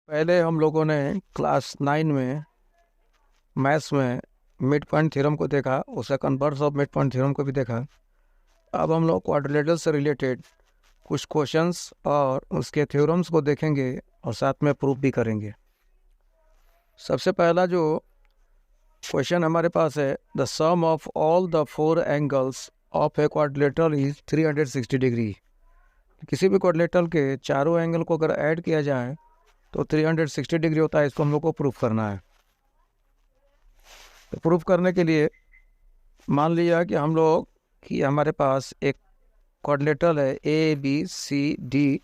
पहले हम लोगों ने क्लास 9 में मैथ्स में मिड पॉइंट थ्योरम को देखा, उसका converse of mid point theorem को भी देखा। अब हम लोग क्वाड्रिलेटरल से रिलेटेड कुछ क्वेश्चंस और उसके थ्योरम्स को देखेंगे और साथ में प्रूफ भी करेंगे। सबसे पहला जो क्वेश्चन हमारे पास है, the sum of all the 4 angles of a quadrilateral is 360 degree. किसी भी क्वाड्रिलेटरल के चारों एंगल को अगर ऐड किया जाए तो 360 डिग्री होता है। इसको हम लोग को प्रूफ करना है। तो प्रूफ करने के लिए मान लिया कि हमारे पास एक क्वाड्रिलेटरल है ए बी सी डी,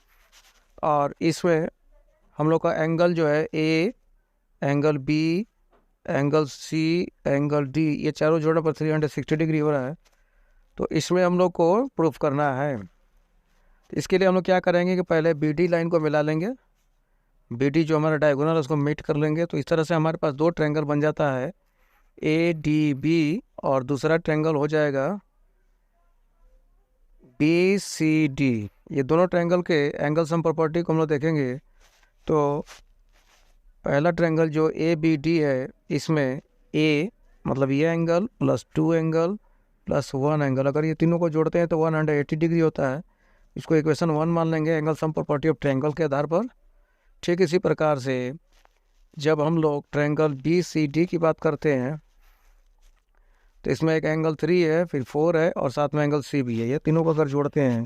और इसमें हम लोग का एंगल जो है A, angle B, angle C, angle D, ये चारों जोड़ने पर 360 डिग्री हो रहा है। तो इसमें हम लोग को प्रूफ करना है। तो इसके लिए हम लोग क्या करेंगे कि पहले बी डी लाइन को मिला लेंगे। बी डी जो हमारा डायगोनल है उसको मीट कर लेंगे। तो इस तरह से हमारे पास दो ट्रायंगल बन जाता है, ए डी बी, और दूसरा ट्रायंगल हो जाएगा बी सी डी। ये दोनों ट्रायंगल के एंगल सम प्रॉपर्टी को हम लोग देखेंगे। तो पहला ट्रायंगल जो ए बी डी है, इसमें ए मतलब ये angle plus 2 angle plus 1 angle, अगर ये तीनों को जोड़ते हैं तो 180 डिग्री होता है। इसको इक्वेशन 1 मान लेंगे angle sum property of triangle के आधार पर। ठीक इसी प्रकार से जब हम लोग ट्रायंगल बी सी डी की बात करते हैं तो इसमें एक एंगल 3 है, फिर 4 है, और साथ में एंगल सी भी है। ये तीनों को अगर जोड़ते हैं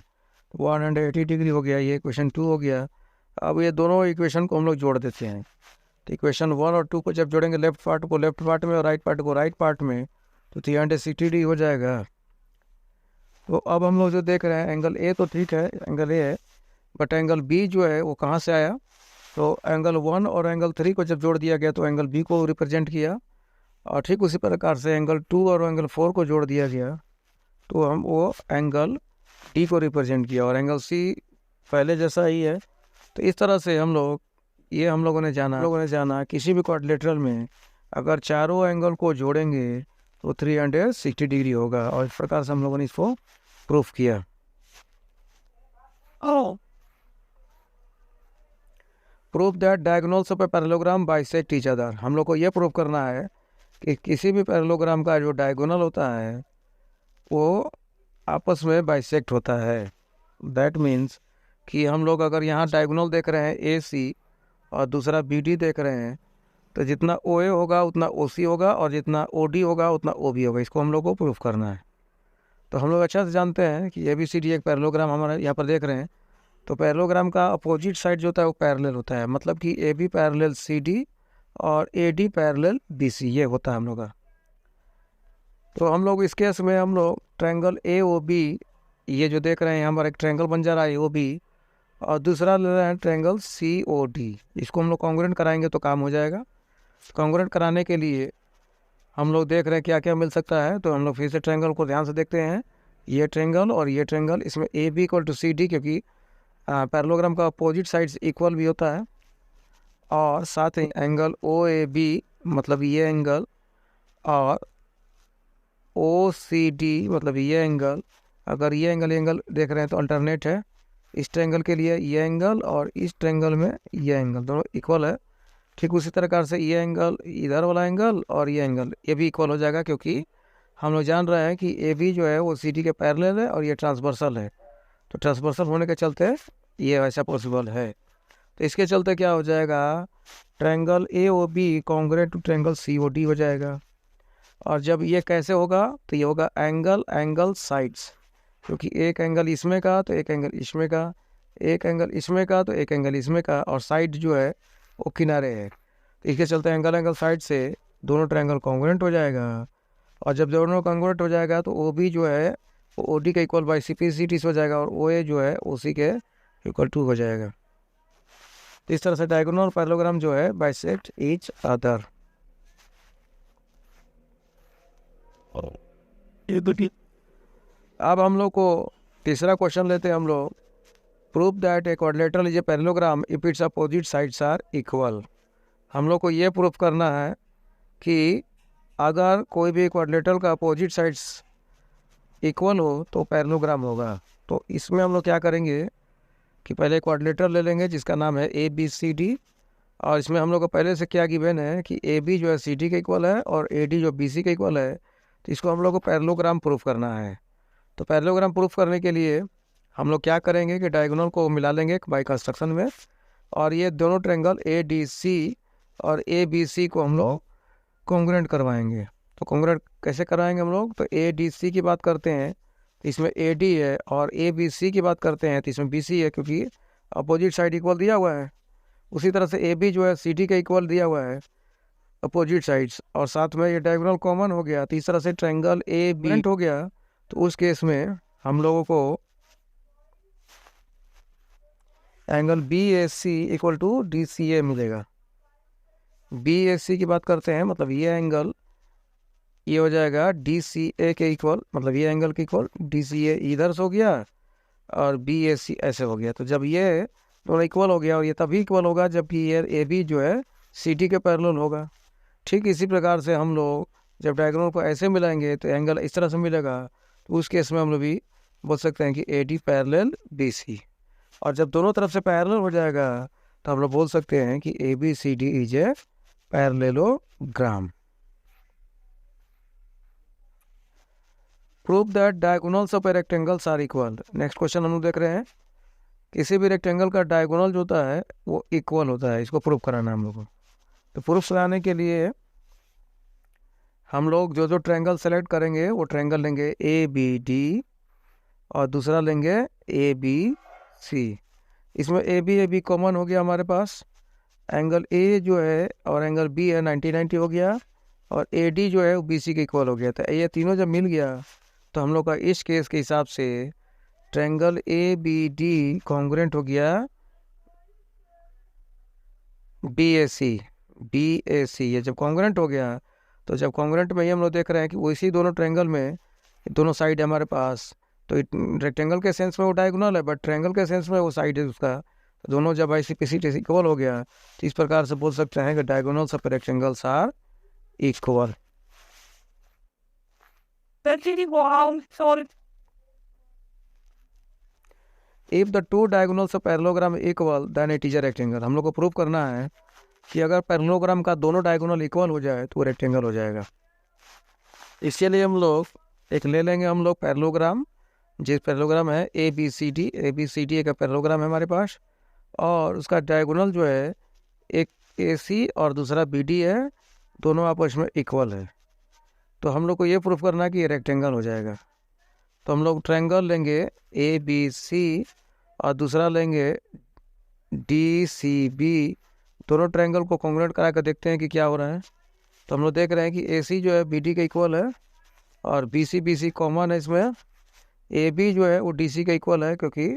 तो 180 डिग्री हो गया। ये इक्वेशन 2 हो गया। अब ये दोनों इक्वेशन को हम लोग जोड़ देते हैं। तो इक्वेशन 1 और 2 को जब जोड़ेंगे, लेफ्ट पार्ट को लेफ्ट पार्ट में और राइट पार्ट को राइट पार्ट में, तो 360 डिग्री हो जाएगा। तो अब हम लोग जो देख रहे हैं, एंगल ए तो ठीक है, एंगल ए है, बट एंगल बी जो है वो कहाँ से आया? तो एंगल 1 और एंगल 3 को जब जोड़ दिया गया तो एंगल बी को रिप्रेजेंट किया, और ठीक उसी प्रकार से एंगल 2 और एंगल 4 को जोड़ दिया गया तो हम वो एंगल डी को रिप्रेजेंट किया, और एंगल सी पहले जैसा ही है। तो इस तरह से हम लोगों ने जाना किसी भी क्वाड्रिलेटरल में अगर चारों एंगल को जोड़ेंगे तो 360 डिग्री होगा, और इस प्रकार से हम लोगों ने इसको प्रूफ किया। Proof that diagonals of a parallelogram bisect each other. हम लोग को ये प्रूफ करना है कि किसी भी पैरेललोग्राम का जो डायगोनल होता है वो आपस में बाइसेक्ट होता है। दैट मीन्स कि हम लोग अगर यहाँ डायगोनल देख रहे हैं ए सी और दूसरा बी डी देख रहे हैं, तो जितना ओ ए होगा उतना ओ सी होगा, और जितना ओ डी होगा उतना ओ बी होगा। इसको हम लोग को प्रूफ करना है। तो हम लोग अच्छा से जानते हैं कि ए बी सी डी एक पैरेललोग्राम हमारे यहाँ पर देख रहे हैं। तो पैरेललोग्राम का अपोजिट साइड जो होता है वो पैरेलल होता है, मतलब कि A B parallel C D और A D parallel B C, ये होता है हम लोग का। तो हम लोग इस केस में हम लोग ट्रायंगल ए ओ बी, ये जो देख रहे हैं हमारा एक ट्रायंगल बन जा रहा है ए ओ बी, और दूसरा ले रहे हैं ट्रायंगल सी ओ डी। इसको हम लोग कॉन्ग्रुएंट कराएंगे तो काम हो जाएगा। कॉन्ग्रुएंट कराने के लिए हम लोग देख रहे हैं क्या क्या मिल सकता है। तो हम लोग फिर से ट्रायंगल को ध्यान से देखते हैं, ये ट्रायंगल और ये ट्रायंगल, इसमें A B equal to C D, क्योंकि पैरेललोग्राम का अपोजिट साइड्स इक्वल भी होता है, और साथ ही एंगल ओ ए बी मतलब ये एंगल, और ओ सी डी मतलब ये एंगल। अगर ये एंगल देख रहे हैं तो अल्टरनेट है। इस ट्रायंगल के लिए ये एंगल और इस ट्रायंगल में ये एंगल दोनों इक्वल है। ठीक उसी प्रकार से ये एंगल, इधर वाला एंगल और ये एंगल, ये भी इक्वल हो जाएगा, क्योंकि हम लोग जान रहे हैं कि ए बी जो है वो सी डी के पैरेलल है और ये ट्रांसवर्सल है। तो ट्रांसवर्सल होने के चलते ये वैसा पॉसिबल है। तो इसके चलते क्या हो जाएगा, triangle A O B congruent to triangle C O D हो जाएगा। और जब ये कैसे होगा, तो ये होगा एंगल साइड्स, क्योंकि एक एंगल इसमें का तो एक एंगल इसमें का, एक एंगल इसमें का तो एक एंगल इसमें का, और साइड जो है वो किनारे है। तो इसके चलते एंगल साइड से दोनों ट्रायंगल कॉन्ग्रुएंट हो जाएगा। और जब दोनों कॉन्ग्रुएंट हो जाएगा तो ओ बी जो है वो ओ डी का equal by C P C T हो जाएगा, और ओ ए जो है ओ सी के इक्वल टू हो जाएगा। तो इस तरह से डायगोनल और पैरेललोग्राम जो है बाइसेक्ट ईच अदर। अब हम लोग को तीसरा क्वेश्चन लेते हैं हम लोग। Proof that a quadrilateral is a parallelogram if its opposite sides are equal. हम लोग को ये प्रूफ करना है कि अगर कोई भी क्वाड्रिलेटरल का अपोजिट साइड्स इक्वल हो तो पैरेललोग्राम होगा। तो इसमें हम लोग क्या करेंगे कि पहले क्वाड्रिलेटरल ले लेंगे जिसका नाम है ए बी सी डी, और इसमें हम लोग को पहले से क्या गिवन है कि ए बी जो है सी डी के इक्वल है और ए डी जो बी सी के इक्वल है। तो इसको हम लोग को पैरेललोग्राम प्रूफ करना है। तो पैरेललोग्राम प्रूफ करने के लिए हम लोग क्या करेंगे कि डायगोनल को मिला लेंगे बाई कंस्ट्रक्शन में, और ये दोनों ट्रायंगल ए डी सी और ए बी सी को हम लोग कॉन्ग्रुएंट करवाएंगे। तो कॉन्ग्रुएंट कैसे कराएंगे हम लोग? तो ए डी सी की बात करते हैं तो इसमें ए डी है, और ए बी सी की बात करते हैं तो इसमें बी सी है, क्योंकि अपोजिट साइड इक्वल दिया हुआ है। उसी तरह से ए बी जो है सी डी के इक्वल दिया हुआ है अपोजिट साइड्स, और साथ में ये डायगोनल कॉमन हो गया। तो इस तरह से ट्रायंगल ए बी हो गया। तो उस केस में हम लोगों को angle B A C equal to D C A मिलेगा। बी ए सी की बात करते हैं मतलब ये एंगल ये हो जाएगा डी सी ए के इक्वल, मतलब ये एंगल के इक्वल डी सी ए इधर से हो गया और बी ए सी ऐसे हो गया। तो जब ये दोनों इक्वल हो गया, और ये तभी इक्वल होगा जबकि ये ए बी जो है सी डी के पैरेलल होगा। ठीक इसी प्रकार से हम लोग जब डायगोनल को ऐसे मिलाएंगे तो एंगल इस तरह से मिलेगा। तो उस केस में हम लोग भी बोल सकते हैं कि A D parallel B C, और जब दोनों तरफ से पैरेलल हो जाएगा तो हम लोग बोल सकते हैं कि A B C D is a parallelogram. Prove that diagonals of a rectangles are equal. Next question हम लोग देख रहे हैं, किसी भी रेक्टेंगल का डायगोनल जो होता है वो इक्वल होता है। इसको प्रूव कराना है हम लोग को। तो प्रूफ लगाने के लिए हम लोग जो जो ट्रायंगल सेलेक्ट करेंगे वो ट्रायंगल लेंगे ए बी डी, और दूसरा लेंगे ए बी सी। इसमें ए बी कॉमन हो गया हमारे पास। एंगल ए जो है और एंगल बी है 90-90 हो गया, और ए डी जो है वो बी सी के इक्वल हो गया। तो ये तीनों जब मिल गया तो हम लोग का इस केस के हिसाब से triangle A B D congruent हो गया बी ए सी। ये जब कॉन्ग्रुएंट हो गया, तो जब कॉन्ग्रुएंट में ये हम लोग देख रहे हैं कि वैसी दोनों ट्रायंगल में दोनों साइड है हमारे पास। तो रेक्टेंगल के सेंस में वो डायगोनल है, बट ट्रायंगल के सेंस में वो साइड है उसका। तो दोनों जब ऐसी पीसी इक्वल हो गया तो इस प्रकार से बोल सकते हैं कि diagonals of rectangles are equal. If the two diagonals of parallelogram equal then it is a rectangle. हम लोग को प्रूव करना है कि अगर पैरेललोग्राम का दोनों डायगोनल इक्वल हो जाए तो वो रेक्टेंगल हो जाएगा। इसके लिए हम लोग एक ले लेंगे हम लोग पैरेललोग्राम, जिस पैरेललोग्राम है ए बी सी डी एक पैरेललोग्राम है हमारे पास, और उसका डायगोनल जो है एक ए सी और दूसरा बी डी है, दोनों आपस में इक्वल है। तो हम लोग को ये प्रूफ करना है कि ये रेक्टेंगल हो जाएगा। तो हम लोग ट्रायंगल लेंगे ए बी सी और दूसरा लेंगे डी सी बी। दोनों ट्रायंगल को कॉन्ग्रुएंट करा कर देखते हैं कि क्या हो रहा है। तो हम लोग देख रहे हैं कि ए सी जो है बी डी के इक्वल है, और बी सी कॉमन है इसमें। ए बी जो है वो डी सी के इक्वल है, क्योंकि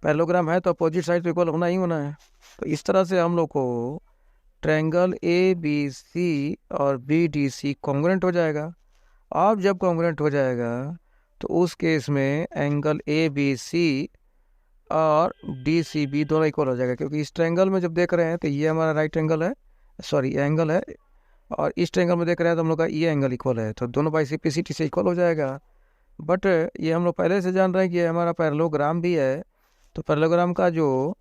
पैरेललोग्राम है तो अपोजिट साइड तो इक्वल होना ही होना है। तो इस तरह से हम लोग को ट्रायंगल ए बी सी और बी डी सी कॉन्ग्रुएंट हो जाएगा। अब जब कॉन्ग्रुएंट हो जाएगा तो उस केस में एंगल ए बी सी और डी सी बी दोनों इक्वल हो जाएगा, क्योंकि इस ट्रायंगल में जब देख रहे हैं तो ये हमारा राइट एंगल है, सॉरी एंगल है, और इस ट्रायंगल में देख रहे हैं तो हम लोग का ये एंगल इक्वल है। तो दोनों by C P C T से इक्वल हो जाएगा। बट ये हम लोग पहले से जान रहे हैं कि ये हमारा पैरेललोग्राम भी है। तो पैरेललोग्राम का जो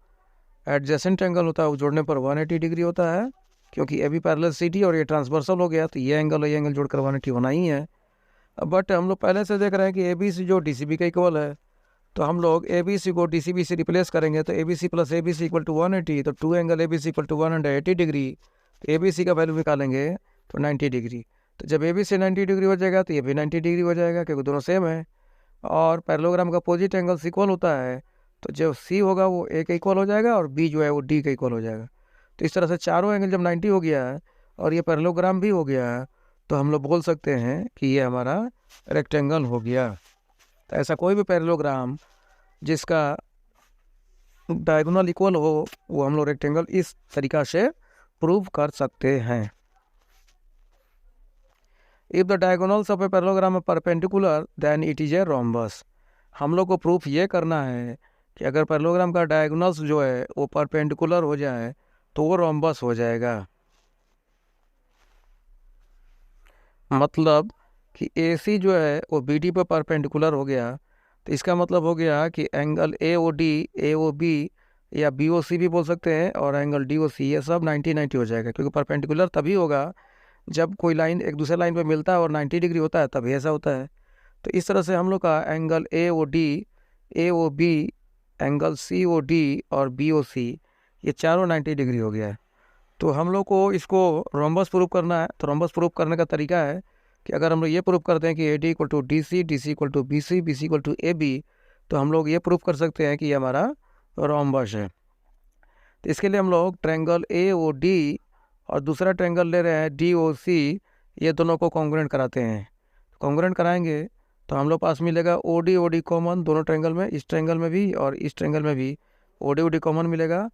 एडजेसेंट एंगल होता है वो जोड़ने पर 180 डिग्री होता है, क्योंकि A B parallel C D और ये ट्रांसवर्सल हो गया, तो ये एंगल और ये एंगल जोड़कर 180 होना ही है। बट हम लोग पहले से देख रहे हैं कि ए बी सी जो डी सी बी का इक्वल है, तो हम लोग ए बी सी को डी सी बी से रिप्लेस करेंगे। तो A B C plus A B C equal to 180, तो two angle A B C equal to 180 degree. तो ए बी सी का वैल्यू निकालेंगे तो 90 डिग्री। तो जब ए बी सी 90 डिग्री हो जाएगा तो ये भी 90 डिग्री हो जाएगा, क्योंकि दोनों सेम है। और पैरेललोग्राम का अपोजिट एंगल्स इक्वल होता है, तो जो सी होगा वो ए का इक्वल हो जाएगा और बी जो है वो डी का इक्वल हो जाएगा। तो इस तरह से चारों एंगल जब 90 हो गया है और ये पैरेललोग्राम भी हो गया है, तो हम लोग बोल सकते हैं कि ये हमारा रेक्टेंगल हो गया। तो ऐसा कोई भी पैरेललोग्राम जिसका डायगोनल इक्वल हो वो हम लोग रेक्टेंगल इस तरीका से प्रूव कर सकते हैं। If the diagonals of a parallelogram are perpendicular then it is a rhombus. हम लोग को प्रूफ ये करना है कि अगर पैरेललोग्राम का डायगोनल्स जो है वो परपेंडिकुलर हो जाए तो वो रोम्बस हो जाएगा। मतलब कि ए सी जो है वो बी डी पर परपेंडिकुलर हो गया, तो इसका मतलब हो गया कि angle A O D A O B या BOC भी बोल सकते हैं, और एंगल DOC, ये सब 90-90 हो जाएगा, क्योंकि परपेंडिकुलर तभी होगा जब कोई लाइन एक दूसरे लाइन पे मिलता है और 90 डिग्री होता है, तभी ऐसा होता है। तो इस तरह से हम लोग का एंगल AOB, एंगल COD और BOC, ये चारों 90 डिग्री हो गया है। तो हम लोग को इसको रोम्बस प्रूफ करना है। तो रोम्बस प्रूफ करने का तरीका है कि अगर हम लोग ये प्रूफ करते हैं कि AD equal to DC, DC equal to BC, BC equal to AB, तो हम लोग ये प्रूफ कर सकते हैं कि ये हमारा रोम्बस है। तो इसके लिए हम लोग ट्रायंगल AOD और दूसरा ट्रायंगल ले रहे हैं DOC, ये दोनों को कॉन्ग्रुएंट कराते हैं। कॉन्ग्रुएंट कराएंगे तो हम लोग पास मिलेगा OD कॉमन दोनों ट्रायंगल में, इस ट्रायंगल में भी और इस ट्रायंगल में भी OD कॉमन मिलेगा।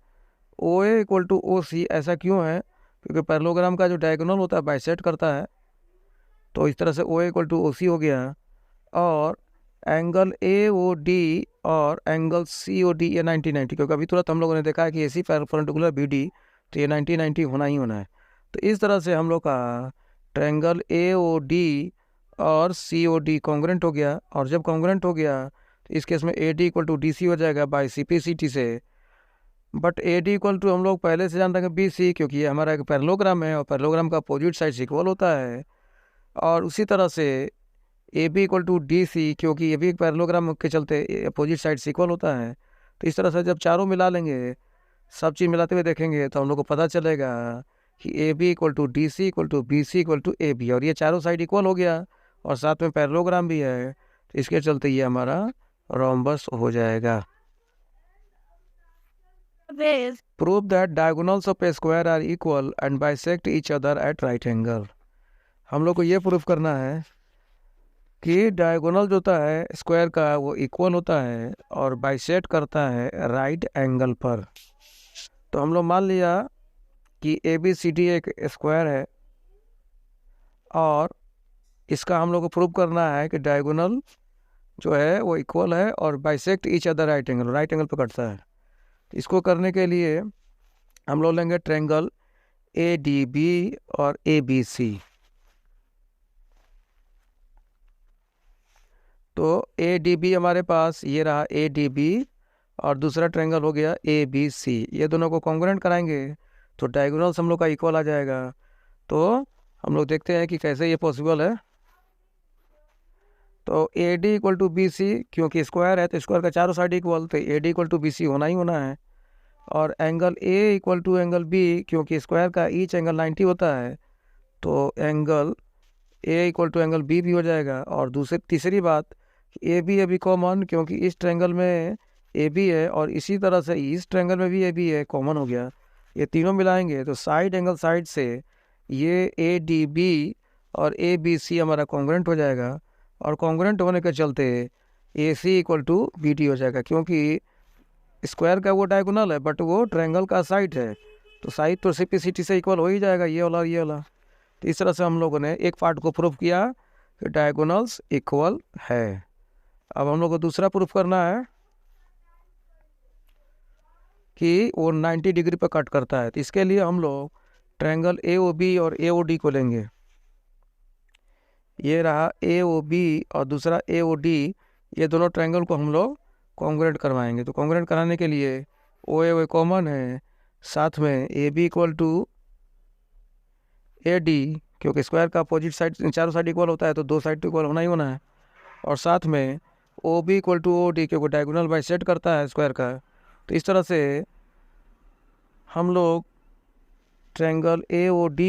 OA इक्वल टू OC, ऐसा क्यों है? क्योंकि पैरेललोग्राम का जो डायगोनल होता है बाइसेक्ट करता है, तो इस तरह से OA इक्वल टू OC हो गया। और एंगल AOD और एंगल COD ये 90-90, क्योंकि अभी तुरंत हम लोगों ने देखा है कि AC परपेंडिकुलर BD, तो ये 90-90 होना ही होना है। तो इस तरह से हम लोग का ट्रायंगल AOD और COD कॉन्ग्रुएंट हो गया। और जब कॉन्ग्रुएंट हो गया तो इस केस में AD इक्वल टू DC हो जाएगा बाय CPCT से। बट AD इक्वल टू हम लोग पहले से जान रहे हैं BC, क्योंकि ये हमारा एक पैरेललोग्राम है और पैरेललोग्राम का अपोजिट साइड इक्वल होता है। और उसी तरह से AB इक्वल टू DC, क्योंकि ये भी एक पैरेललोग्राम के चलते अपोजिट साइड इक्वल होता है। तो इस तरह से जब चारों मिला लेंगे, सब चीज़ मिलाते हुए देखेंगे, तो हम लोग को पता चलेगा कि AB equal to DC equal to BC equal to AB, और ये चारों साइड इक्वल हो गया और साथ में पैरेललोग्राम भी है। तो इसके चलते ये हमारा रोम्बस हो जाएगा। Prove that diagonals of a square are equal and bisect each other at right angle. हम लोग को ये प्रूफ करना है कि डायगोनल जो होता है स्क्वायर का वो इक्वल होता है और बाइसेक्ट करता है राइट एंगल पर। तो हम लोग मान लिया कि ABCD एक स्क्वायर है और इसका हम लोग को प्रूव करना है कि डायगोनल जो है वो इक्वल है और bisect each other right angle पर कटता है। इसको करने के लिए हम लोग लेंगे ट्रायंगल ADB और ABC। तो ADB हमारे पास ये रहा ADB, और दूसरा ट्रायंगल हो गया ABC। ये दोनों को कॉन्ग्रुएंट कराएंगे तो डायगोनल्स हम लोग का इक्वल आ जाएगा। तो हम लोग देखते हैं कि कैसे ये पॉसिबल है। तो AD इक्वल टू BC, क्योंकि स्क्वायर है तो स्क्वायर का चारों साइड इक्वल, तो AD इक्वल टू BC होना ही होना है। और angle A equal to angle B, क्योंकि स्क्वायर का ईच एंगल 90 होता है, तो angle A equal to angle B भी हो जाएगा। और तीसरी बात, AB भी कॉमन, क्योंकि इस ट्रायंगल में AB है और इसी तरह से इस ट्रायंगल में भी AB है, कॉमन हो गया। ये तीनों मिलाएंगे तो साइड एंगल साइड से ये ADB और ABC हमारा कॉन्ग्रुएंट हो जाएगा। और कॉन्ग्रुएंट होने के चलते AC इक्वल टू BD हो जाएगा, क्योंकि स्क्वायर का वो डायगोनल है बट वो ट्रायंगल का साइड है, तो साइड तो CPCT से इक्वल हो ही जाएगा, ये वाला ये वाला। तो इस तरह से हम लोगों ने एक पार्ट को प्रूफ किया कि डायगोनल्स इक्वल है। अब हम लोग को दूसरा प्रूफ करना है कि वो 90 डिग्री पर कट करता है। तो इसके लिए हम लोग ट्रायंगल AOB और AOD को लेंगे। ये रहा AOB और दूसरा AOD, ये दोनों ट्रायंगल को हम लोग कॉन्ग्रुएंट करवाएंगे। तो कॉन्ग्रुएंट कराने के लिए OA कॉमन है, साथ में AB इक्वल टू AD, क्योंकि स्क्वायर का अपोजिट साइड चारों साइड इक्वल होता है तो दो साइड तो इक्वल होना ही होना है। और साथ में OB इक्वल टू OD, क्योंकि डायगोनल बाइसेक्ट करता है स्क्वायर का। तो इस तरह से हम लोग ट्रायंगल AOD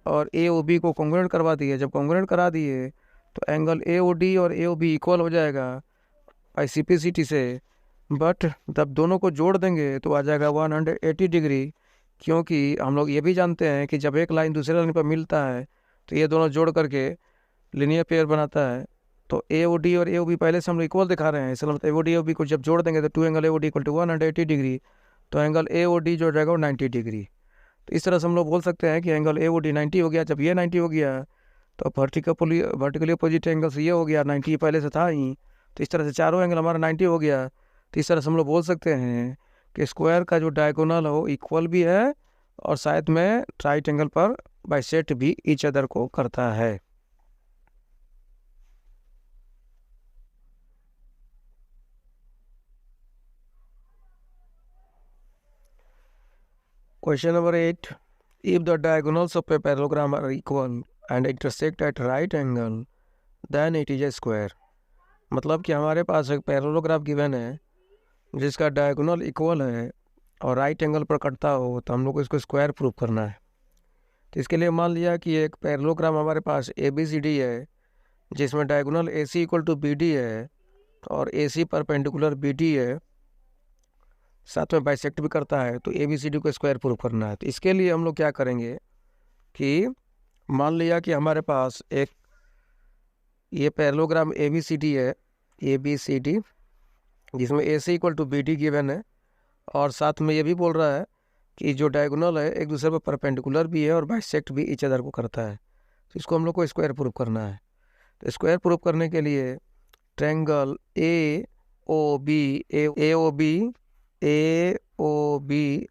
और AOB को कॉन्ग्रुएंट करवा दिए। जब कॉन्ग्रुएंट करा दिए तो एंगल AOD और AOB इक्वल हो जाएगा बाई CPCT से। बट जब दोनों को जोड़ देंगे तो आ जाएगा 180 डिग्री, क्योंकि हम लोग ये भी जानते हैं कि जब एक लाइन दूसरे लाइन पर मिलता है तो ये दोनों जोड़ करके लीनियर पेयर बनाता है। तो AOD और AOB पहले से हम लोग इक्वल दिखा रहे हैं, इसलिए मतलब AOD AOB को जब जोड़ देंगे तो two angle AOD equal to 180 degree, तो एंगल AOD जो रहेगा वो 90 डिग्री। तो इस तरह से हम लोग बोल सकते हैं कि एंगल AOD 90 हो गया। जब ये 90 हो गया तो वर्टिकली अपोजिट एंगल से ये हो गया 90, पहले से था ही। तो इस तरह से चारों एंगल हमारा 90 हो गया। तो इस तरह से हम लोग बोल सकते हैं कि स्क्वायर का जो डायगोनल हो इक्वल भी है और साथ में राइट एंगल पर बाइसेक्ट भी ईच अदर को करता है। Question number 8. If the diagonals of a parallelogram are equal and intersect at right angle, then it is a square. मतलब कि हमारे पास एक पैरेललोग्राफ गिवन है जिसका डायगोनल इक्वल है और राइट एंगल पर कटता हो, तो हम लोग को इसको स्क्वायर प्रूव करना है। तो इसके लिए मान लिया कि एक पैरेललोग्राम हमारे पास ABCD है जिसमें diagonal AC equal to BD है और AC परपेंडिकुलर BD है, साथ में बाइसेक्ट भी करता है, तो ABCD को स्क्वायर प्रूव करना है। तो इसके लिए हम लोग क्या करेंगे कि मान लिया कि हमारे पास एक ये पैरेललोग्राम ABCD है, ABCD जिसमें AC equal to BD given है और साथ में ये भी बोल रहा है कि जो डायगोनल है एक दूसरे पर परपेंडिकुलर भी है और बाइसेक्ट भी ईच अदर को करता है। तो इसको हम लोग को स्क्वायर प्रूव करना है। तो स्क्वायर प्रूव करने के लिए ट्रायंगल AOB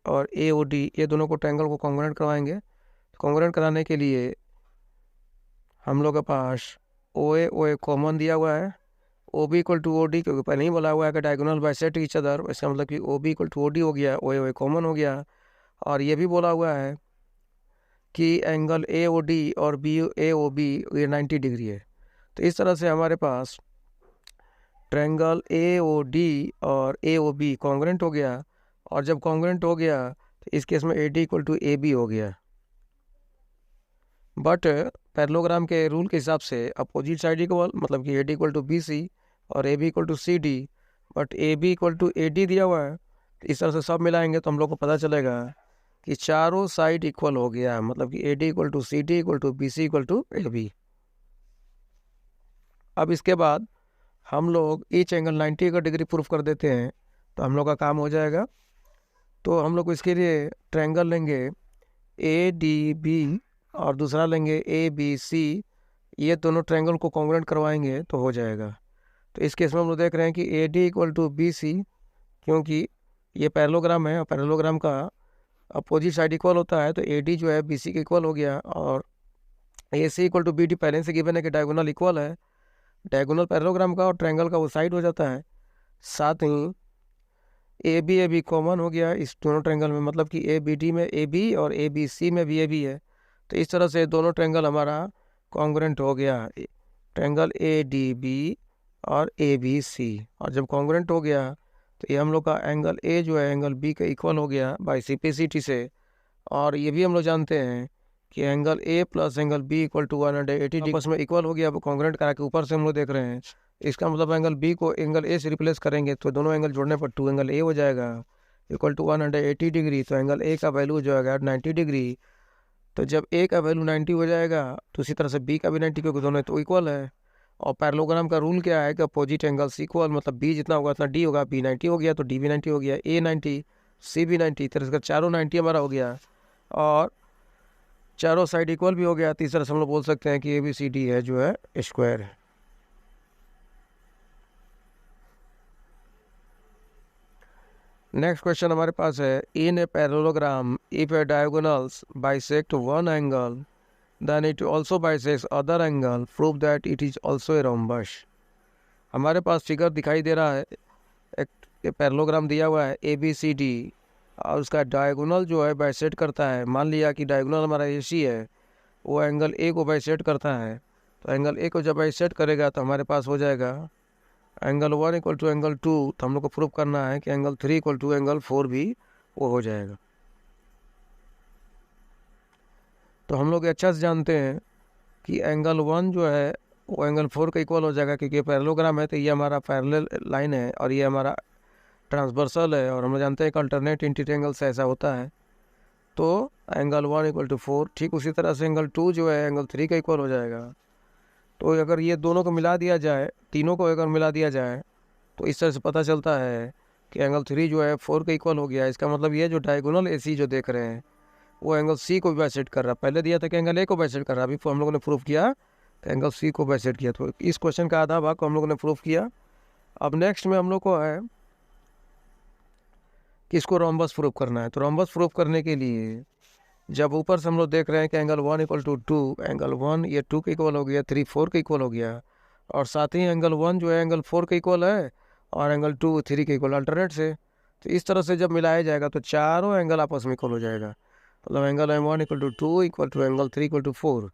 और AOD ये दोनों को ट्रायंगल को कॉन्ग्रुएंट करवाएंगे। कॉन्ग्रुएंट कराने के लिए हम लोग के पास OA कॉमन दिया हुआ है, OB इक्वल टू OD, क्योंकि पहले ही बोला हुआ है कि डायगोनल बाइसेक्ट ईच अदर, इसका मतलब कि OB इक्वल टू OD हो गया, OA कॉमन हो गया। और ये भी बोला हुआ है कि एंगल AOD और AOB ये 90 डिग्री है। तो इस तरह से हमारे पास ट्रायंगल AOD और AOB कॉन्ग्रुएंट हो गया, और जब कॉन्ग्रुएंट हो गया तो इस केस में AD इक्वल टू AB हो गया। बट पैरेललोग्राम के रूल के हिसाब से अपोजिट साइड इक्वल, मतलब कि AD इक्वल टू BC और AB equal to CD, but AB equal to AD दिया हुआ है। इस तरह से सब मिलाएंगे तो हम लोग को पता चलेगा कि चारों साइड इक्वल हो गया, मतलब कि AD equal to CD equal to BC equal to AB। अब इसके बाद हम लोग ईच एंगल 90 का डिग्री प्रूफ कर देते हैं तो हम लोग का काम हो जाएगा। तो हम लोग इसके लिए ट्रायंगल लेंगे ADB और दूसरा लेंगे ABC, ये दोनों ट्रायंगल को कॉन्ग्रुएंट करवाएंगे तो हो जाएगा। तो इस केस में हम लोग देख रहे हैं कि AD इक्वल टू BC, क्योंकि ये पैरेललोग्राम है और पैरेललोग्राम का अपोजिट साइड इक्वल होता है, तो AD जो है BC के इक्वल हो गया, और AC इक्वल टू BD पहले से गिवन है कि डायगोनल इक्वल है, डायगोनल पैरेललोग्राम का और ट्रायंगल का वो साइड हो जाता है। साथ ही AB कॉमन हो गया इस दोनों ट्रायंगल में, मतलब कि ABD में AB और ABC में भी AB है। तो इस तरह से दोनों ट्रायंगल हमारा कॉन्ग्रुएंट हो गया, ट्रायंगल ADB और ABC। और जब कॉन्ग्रुएंट हो गया तो ये हम लोग का एंगल A जो है एंगल B के इक्वल हो गया बाय सिम्प्लिसिटी से। और ये भी हम लोग जानते हैं कि angle A plus angle B equal to 180 degree आपस में इक्वल हो गया। अब कॉन्ग्रुएंट करा के ऊपर से हम लोग देख रहे हैं, इसका मतलब एंगल B को एंगल A से रिप्लेस करेंगे तो दोनों एंगल जोड़ने पर 2 एंगल A हो जाएगा इक्वल टू 180 डिग्री। तो एंगल A का वैल्यू जो है 90 डिग्री। तो जब A का वैल्यू 90 हो जाएगा तो उसी तरह से B का भी 90, क्योंकि दोनों तो इक्वल है। और पैरेललोग्राम का रूल क्या है कि अपोजिट एंगल्स इक्वल, मतलब B जितना होगा उतना D होगा, B 90 हो गया तो D भी 90 हो गया, A 90 C भी 90, तरह से चारों 90 हमारा हो गया और चारों साइड इक्वल भी हो गया। तीसरा से हम लोग बोल सकते हैं कि ABCD है जो है स्क्वायर है। नेक्स्ट क्वेश्चन हमारे पास है, in a parallelogram if a diagonals bisect one angle then it also bisects other angle, prove that it is also a rhombus. हमारे पास फिगर दिखाई दे रहा है, एक पैरेललोग्राम दिया हुआ है ABCD और उसका डायगोनल जो है बाइसेक्ट करता है। मान लिया कि डायगोनल हमारा AC है, वो एंगल A को बाइसेक्ट करता है, तो एंगल A को जब बाइसेक्ट करेगा तो हमारे पास हो जाएगा एंगल 1 इक्वल टू एंगल 2। तो हम लोग को प्रूव करना है कि एंगल 3 इक्वल टू एंगल 4 भी वो हो जाएगा। तो हम लोग अच्छा से जानते हैं कि एंगल 1 जो है वो एंगल 4 का इक्वल हो जाएगा, क्योंकि पैरेललोग्राम है तो ये हमारा पैरेलल लाइन है और ये हमारा ट्रांसवर्सल है, और हम लोग जानते हैं कि अल्टरनेट इंटीरियर एंगल से ऐसा होता है। तो एंगल 1 इक्वल टू 4, ठीक उसी तरह से एंगल 2 जो है एंगल 3 का इक्वल हो जाएगा। तो अगर ये दोनों को मिला दिया जाए, तीनों को अगर मिला दिया जाए तो इस तरह से पता चलता है कि एंगल 3 जो है 4 का इक्वल हो गया। इसका मतलब ये जो डायगोनल AC जो देख रहे हैं वो एंगल C को भी बाइसेक्ट कर रहा है। पहले दिया था कि एंगल A को बाइसेक्ट कर रहा है, अभी हम लोगों ने प्रूफ किया कि एंगल C को बाइसेक्ट किया। तो इस क्वेश्चन का आधा भाग को हम लोगों ने प्रूफ किया। अब नेक्स्ट में हम लोग को है कि इसको रोम्बस प्रूफ करना है। तो रोम्बस प्रूफ करने के लिए जब ऊपर से हम लोग देख रहे हैं कि एंगल 1 इक्वल टू 2, एंगल 1 ये 2 के इक्वल हो गया, 3 4 के इक्वल हो गया, और साथ ही एंगल 1 जो है एंगल 4 के इक्वल है और एंगल 2 3 के इक्वल अल्टरनेट से। तो इस तरह से जब मिलाया जाएगा तो चारों एंगल आपस में इक्वल हो जाएगा। मतलब angle M1 equal to 2 equal to angle 3 equal to 4।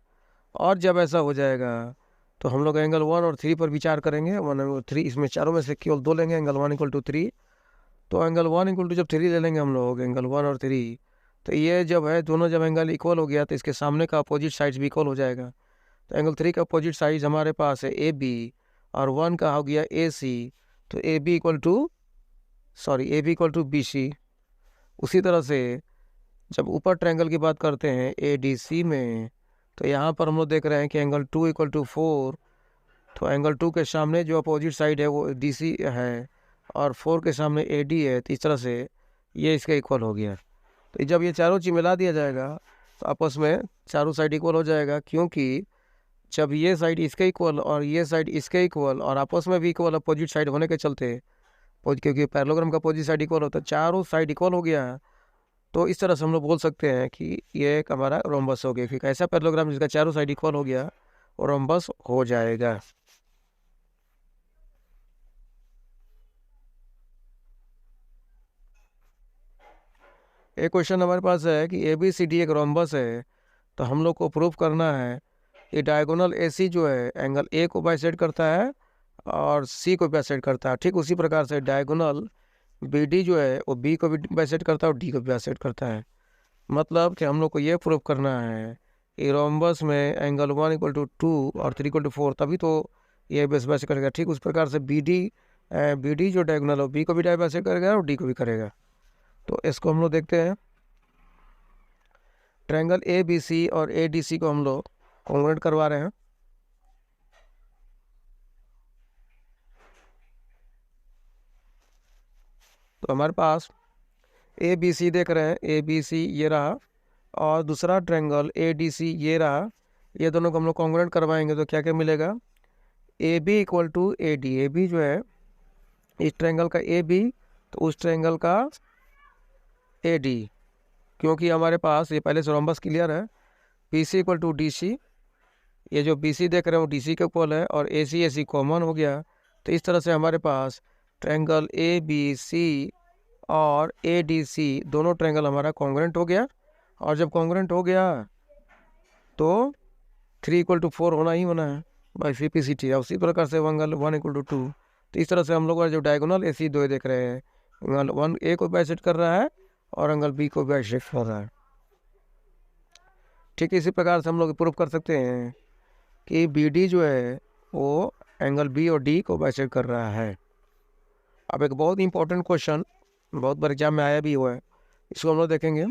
और जब ऐसा हो जाएगा तो हम लोग एंगल 1 और 3 पर विचार करेंगे। 1 और 3, इसमें चारों में से केवल 2 लेंगे, एंगल 1 इक्वल टू 3। तो एंगल 1 इक्वल टू जब 3 ले लेंगे हम लोग, एंगल 1 और 3, तो ये जब है दोनों जब एंगल इक्वल हो गया तो इसके सामने का अपोजिट साइड्स भी इक्वल हो जाएगा। तो एंगल 3 का अपोजिट साइड हमारे पास है AB, और 1 का हो गया AC। तो AB इक्वल टू BC। उसी तरह से जब ऊपर ट्रायंगल की बात करते हैं ADC में, तो यहाँ पर हम लोग देख रहे हैं कि एंगल 2 इक्वल टू 4। तो एंगल 2 के सामने जो अपोजिट साइड है वो DC है, और 4 के सामने AD है। तो इस तरह से ये इसका इक्वल हो गया। तो जब ये चारों चीज़ मिला दिया जाएगा तो आपस में चारों साइड इक्वल हो जाएगा, क्योंकि जब ये साइड इसके इक्वल और ये साइड इसके इक्वल और आपस में भी इक्वल अपोजिट साइड होने के चलते, क्योंकि पैरेललोग्राम का अपोजिट साइड इक्वल होता है, चारों साइड इक्वल हो गया। तो इस तरह से हम लोग बोल सकते हैं कि ये एक हमारा रोम्बस हो गया, क्योंकि ऐसा पैरेललोग्राम जिसका चारों साइड इक्वल हो गया वो रोम्बस हो जाएगा। एक क्वेश्चन हमारे पास है कि ABCD एक रोम्बस है, तो हम लोग को प्रूफ करना है कि डायगोनल AC जो है एंगल A को बाइसेक्ट करता है और C को बाइसेक्ट करता है। ठीक उसी प्रकार से डायगोनल BD जो है वो B को भी बाइसेक्ट करता है और D को भी बाइसेक्ट करता है। मतलब कि हम लोग को ये प्रूफ करना है कि रोम्बस में एंगल 1 इक्वल टू 2 और 3 इक्वल टू 4, तभी तो ये बाइसेक्ट करेगा। ठीक उस प्रकार से BD जो डायगोनल है B को भी बाइसेक्ट करेगा और D को भी करेगा। तो इसको हम लोग देखते हैं। ट्रायंगल ABC और ADC को हम लोग कॉन्ग्रुएंट करवा रहे हैं। तो हमारे पास ABC देख रहे हैं, ABC ये रहा, और दूसरा ट्रायंगल ADC ये रहा। ये दोनों को हम लोग कॉन्ग्रुएंट करवाएंगे तो क्या क्या मिलेगा? AB equal to AD। AB जो है इस ट्रायंगल का AB, तो उस ट्रायंगल का AD, क्योंकि हमारे पास ये पहले से रोम्बस क्लियर है। BC इक्वल टू DC, ये जो BC देख रहे हो DC के इक्वल है, और AC कॉमन हो गया। तो इस तरह से हमारे पास ट्रायंगल ABC और ADC दोनों ट्रायंगल हमारा कॉन्ग्रुएंट हो गया। और जब कॉन्ग्रुएंट हो गया तो 3 इक्वल टू 4 होना ही होना है बाई CPCT। उसी प्रकार से एंगल 1 इक्वल टू 2। तो इस तरह से हम लोग जो डायगोनल AC दो देख रहे हैं, एंगल 1 A को बाइसेक्ट कर रहा है और एंगल B को बाइसेक्ट कर रहा है। ठीक इसी प्रकार से हम लोग प्रूफ कर सकते हैं कि BD जो है वो एंगल B और D को बाइसेक्ट कर रहा है। अब एक बहुत इंपॉर्टेंट क्वेश्चन बहुत बार एग्जाम में आया भी हुआ है, इसको हम लोग देखेंगे।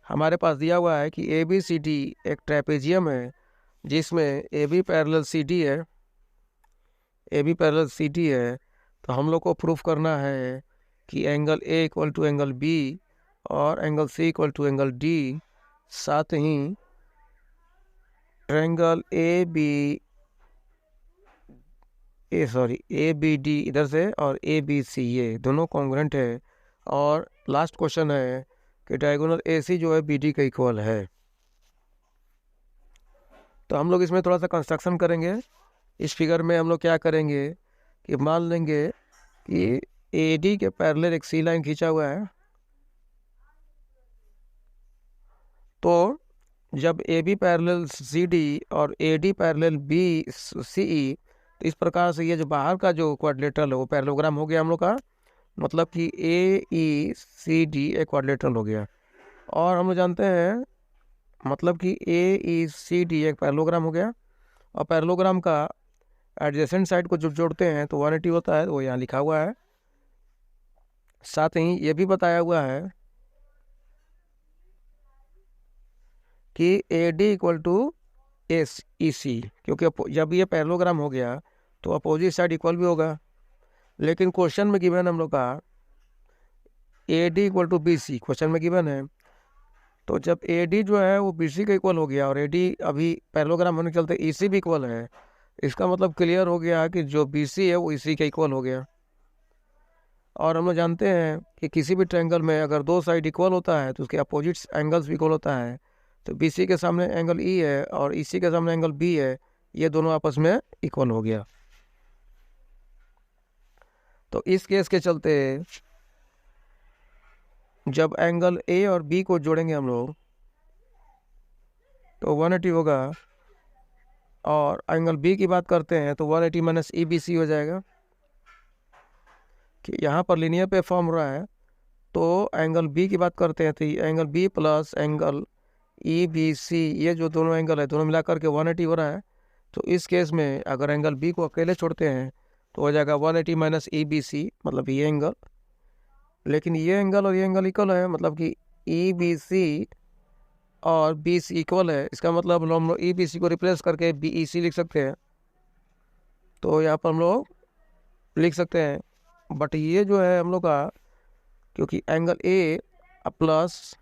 हमारे पास दिया हुआ है कि ABCD एक ट्रेपेजियम है जिसमें AB पैरेलल CD है, AB पैरेलल CD है। तो हम लोग को प्रूफ करना है कि angle A equal to angle B और angle C equal to angle D, साथ ही ट्रायंगल ABD इधर से और ABC ये दोनों कॉन्ग्रुएंट है। और लास्ट क्वेश्चन है कि डायगोनल AC जो है BD का इक्वल है। तो हम लोग इसमें थोड़ा सा कंस्ट्रक्शन करेंगे। इस फिगर में हम लोग क्या करेंगे कि मान लेंगे कि AD के पैरेलल एक C लाइन खींचा हुआ है। तो जब AB पैरेलल CD और AD पैरेलल BCE, तो इस प्रकार से ये जो बाहर का जो क्वाड्रिलेटरल है वो पैरेललोग्राम हो गया हम लोग का। मतलब कि AECD एक क्वाड्रिलेटरल हो गया। और हम लोग जानते हैं मतलब कि AECD एक पैरेललोग्राम हो गया। और पैरेललोग्राम का एडजेसेंट साइड को जो जोड़ते हैं तो 180 होता है, वो यहाँ लिखा हुआ है। साथ ही ये भी बताया हुआ है कि AD इक्वल टू EC, क्योंकि जब ये पैरेललोग्राम हो गया तो अपोजिट साइड इक्वल भी होगा। लेकिन क्वेश्चन में गिवन हम लोग का AD equal to BC question में गिवन है। तो जब AD जो है वो BC का इक्वल हो गया और AD अभी पैरेललोग्राम होने के चलते EC भी इक्वल है, इसका मतलब क्लियर हो गया कि जो BC है वो EC का इक्वल हो गया। और हम लोग जानते हैं कि किसी भी ट्रायंगल में अगर दो साइड इक्वल होता है तो उसके अपोजिट एंगल्स भी इक्वल होता है। तो BC के सामने एंगल E है और EC के सामने एंगल B है, ये दोनों आपस में इक्वल हो गया। तो इस केस के चलते जब एंगल A और B को जोड़ेंगे हम लोग तो 180 होगा। और एंगल बी की बात करते हैं तो 180 माइनस ई बी सी हो जाएगा, कि यहाँ पर लीनियर पे फॉर्म हो रहा है। तो एंगल बी की बात करते हैं तो angle B plus angle E B C, ये जो दोनों एंगल है दोनों मिलाकर के 180 हो रहा है। तो इस केस में अगर एंगल बी को अकेले छोड़ते हैं तो हो जाएगा 180 माइनस ई बी सी, मतलब ये एंगल। लेकिन ये एंगल और ये एंगल इक्वल है, मतलब कि ई बी सी और बी सी इक्वल है। इसका मतलब हम लोग ई बी सी को रिप्लेस करके बी ई सी लिख सकते हैं। तो यहाँ पर हम लोग लिख सकते हैं, बट ये जो है हम लोग का, क्योंकि angle A plus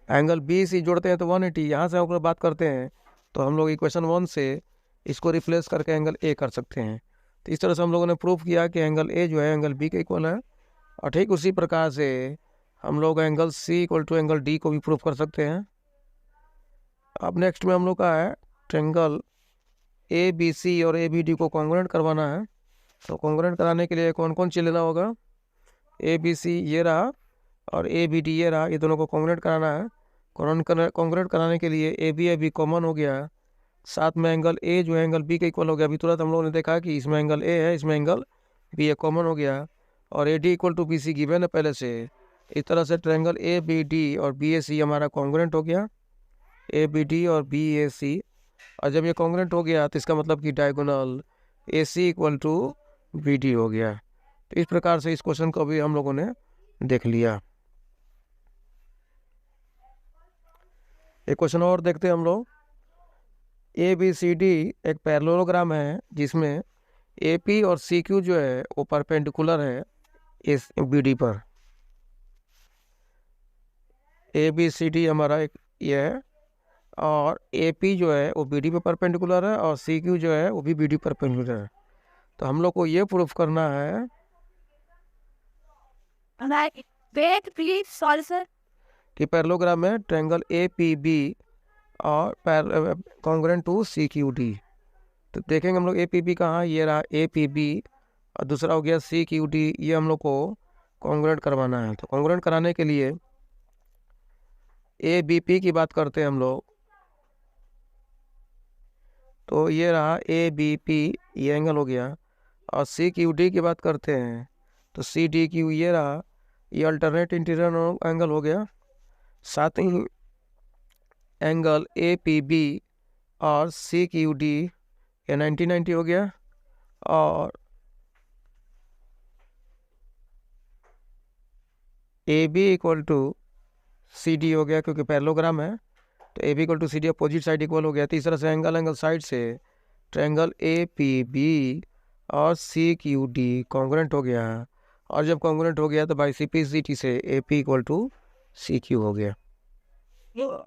angle B C जोड़ते हैं तो 180, यहाँ से हम लोग बात करते हैं तो हम लोग इक्वेशन 1 से इसको रिप्लेस करके एंगल ए कर सकते हैं। तो इस तरह से हम लोगों ने प्रूफ किया कि एंगल ए जो है एंगल बी के इक्वल है। और ठीक उसी प्रकार से हम लोग angle C equal to angle D को भी प्रूफ कर सकते हैं। अब नेक्स्ट में हम लोग का है ट्रेंगल ए बी सी और ए बी डी को कॉन्ग्रुएंट करवाना है। तो कॉन्ग्रुएंट कराने के लिए कौन कौन चीज़ लेना होगा? ए बी सी ये रहा और ए बी डी ये रहा, ये दोनों को कॉन्ग्रुएंट कराना है। कॉन्ग्रुएंट कराने के लिए ए बी कॉमन हो गया, साथ में एंगल ए जो है एंगल बी के इक्वल हो गया। अभी तुरंत हम लोगों ने देखा कि इसमें एंगल ए है, इसमें एंगल बी है, कॉमन हो गया। और A D equal to B C given है पहले से। इस तरह से ट्रायंगल ए बी डी और बी ए सी हमारा कॉन्ग्रुएंट हो गया, ए बी डी और बी ए सी। और जब ये कॉन्ग्रुएंट हो गया तो इसका मतलब कि diagonal A C equal to B D हो गया। तो इस प्रकार से इस क्वेश्चन को भी हम लोगों ने देख लिया। एक क्वेश्चन और देखते हैं हम लोग। ए बी सी डी एक पैरेललोग्राम है जिसमें ए पी और सी क्यू जो है वो परपेंडिकुलर है इस बी डी पर। ए बी सी डी हमारा एक ये है, और ए पी जो है वो बी डी पे परपेंडिकुलर है और सी क्यू जो है वो भी बी डी परपेंडिकुलर है। तो हम लोग को ये प्रूफ करना है कि पैरेललोग्राम में ट्रायंगल ए पी बी और congruent to C Q D. तो देखेंगे हम लोग ए पी बी कहाँ, ये रहा ए पी बी, और दूसरा हो गया सी क्यू डी। ये हम लोग को कॉन्ग्रुएंट करवाना है। तो कॉन्ग्रुएंट कराने के लिए ए बी पी की बात करते हैं हम लोग। तो ये रहा ए बी पी, ये एंगल हो गया। और सी क्यू डी की बात करते हैं तो सी डी क्यू ये रहा, ये अल्टरनेट इंटीरियर एंगल हो गया। साथ ही एंगल ए पी बी और सी क्यू डी ये 90 हो गया। और A B equal to C D हो गया, क्योंकि पैरेललोग्राम है तो A B equal to C D opposite side equal हो गया। तीसरा से एंगल साइड से ट्रायंगल ए पी बी और सी क्यू डी कॉन्ग्रुएंट हो गया। और जब कॉन्ग्रुएंट हो गया तो by C P C T से A P equal to C Q हो गया।